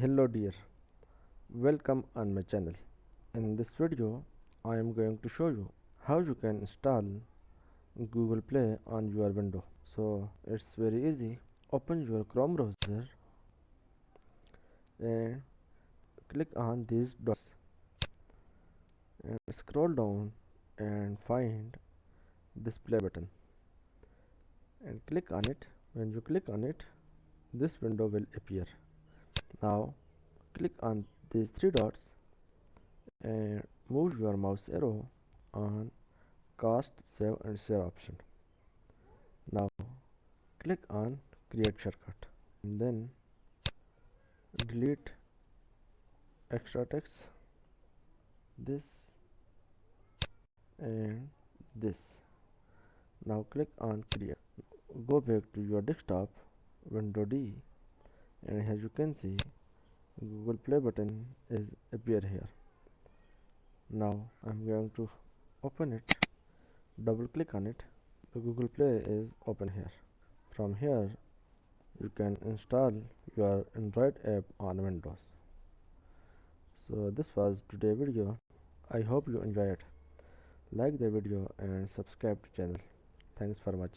Hello dear, welcome on my channel. In this video, I am going to show you how you can install Google Play on your window. So it's very easy. Open your Chrome browser and click on these dots and scroll down and find this play button and click on it. When you click on it, this window will appear. Now click on these three dots and move your mouse arrow on cast, save and share option. Now click on create shortcut and then delete extra text, this and this. Now click on create. Go back to your desktop, window D, and as you can see, Google Play button is appear here. Now I'm going to open it. Double click on it. The Google Play is open here. From here you can install your Android app on Windows. So this was today's video. I hope you enjoy it. Like the video and subscribe to channel. Thanks for watching.